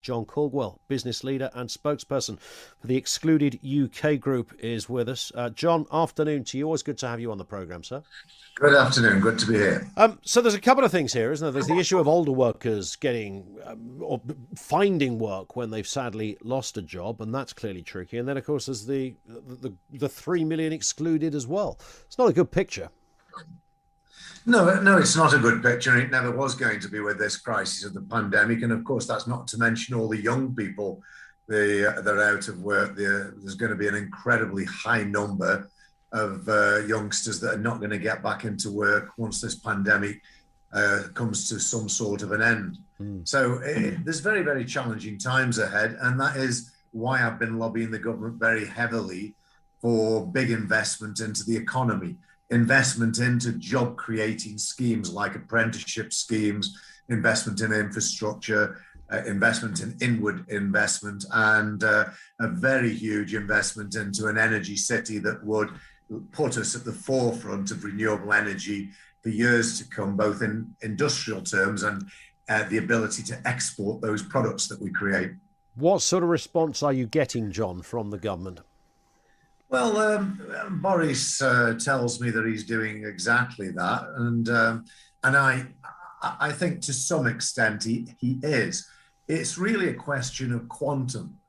John Caudwell, business leader and spokesperson for the Excluded UK group, is with us. John, afternoon to you. Always good to have you on the programme, sir. Good afternoon. Good to be here. So there's a couple of things here, isn't there? There's the issue of older workers getting or finding work when they've sadly lost a job, and that's clearly tricky. And then, of course, there's the 3 million excluded as well. It's not a good picture. No, it's not a good picture. It never was going to be with this crisis of the pandemic. And of course, that's not to mention all the young people that are out of work. There's going to be an incredibly high number of youngsters that are not going to get back into work once this pandemic comes to some sort of an end. So there's very, very challenging times ahead. And that is why I've been lobbying the government very heavily for big investment into the economy. Investment into job creating schemes like apprenticeship schemes, investment in infrastructure, investment in inward investment, and a very huge investment into an energy city that would put us at the forefront of renewable energy for years to come, both in industrial terms and the ability to export those products that we create. What sort of response are you getting, John, from the government? Well, Boris tells me that he's doing exactly that, and I think to some extent he is. It's really a question of quantum,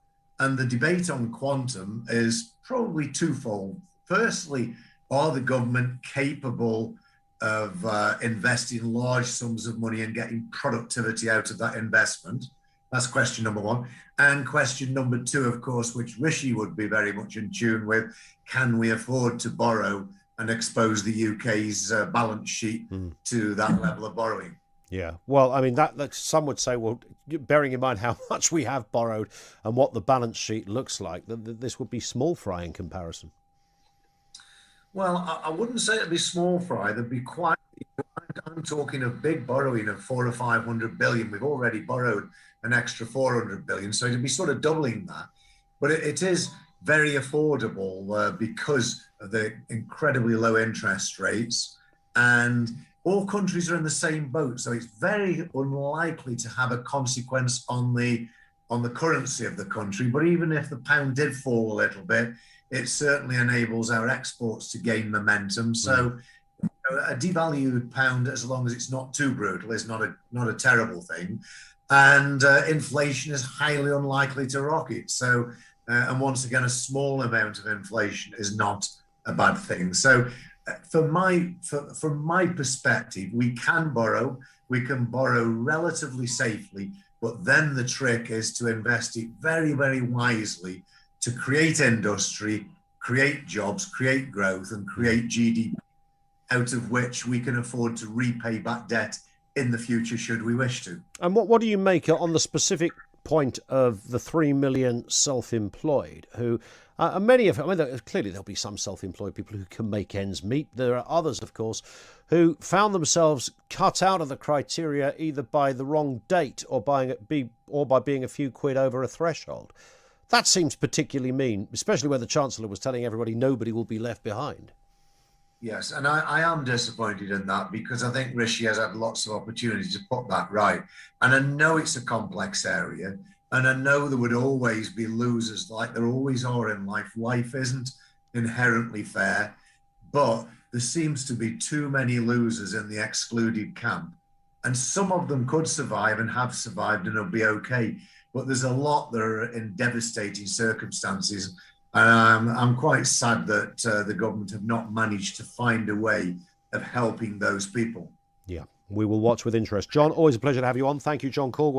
and the debate on quantum is probably twofold. Firstly, are the government capable of investing large sums of money and getting productivity out of that investment? That's question number one. And question number two, of course, which Rishi would be very much in tune with, can we afford to borrow and expose the UK's balance sheet to that level of borrowing? Yeah, well, I mean, that some would say, well, bearing in mind how much we have borrowed and what the balance sheet looks like, this would be small fry in comparison. Well, I wouldn't say it'd be small fry. There'd be quite. I'm talking of big borrowing of 400 or 500 billion. We've already borrowed an extra 400 billion, so it'd be sort of doubling that. But it is very affordable because of the incredibly low interest rates, and all countries are in the same boat. So it's very unlikely to have a consequence on the currency of the country. But even if the pound did fall a little bit, it certainly enables our exports to gain momentum. So a devalued pound, as long as it's not too brutal, is not a terrible thing. And inflation is highly unlikely to rocket. So, and once again, a small amount of inflation is not a bad thing. So, from my perspective, we can borrow relatively safely, but then the trick is to invest it very, very wisely to create industry, create jobs, create growth, and create GDP, out of which we can afford to repay back debt in the future should we wish to. And what do you make on the specific point of the 3 million self-employed who, many of them, I mean, clearly there'll be some self-employed people who can make ends meet. There are others, of course, who found themselves cut out of the criteria either by the wrong date or by being a few quid over a threshold. That seems particularly mean, especially when the Chancellor was telling everybody nobody will be left behind. Yes, and I am disappointed in that because I think Rishi has had lots of opportunities to put that right. And I know it's a complex area, and I know there would always be losers like there always are in life. Life isn't inherently fair, but there seems to be too many losers in the excluded camp. And some of them could survive and have survived and it'll be okay. But there's a lot that are in devastating circumstances. And I'm quite sad that the government have not managed to find a way of helping those people. Yeah, we will watch with interest. John, always a pleasure to have you on. Thank you, John Caudwell.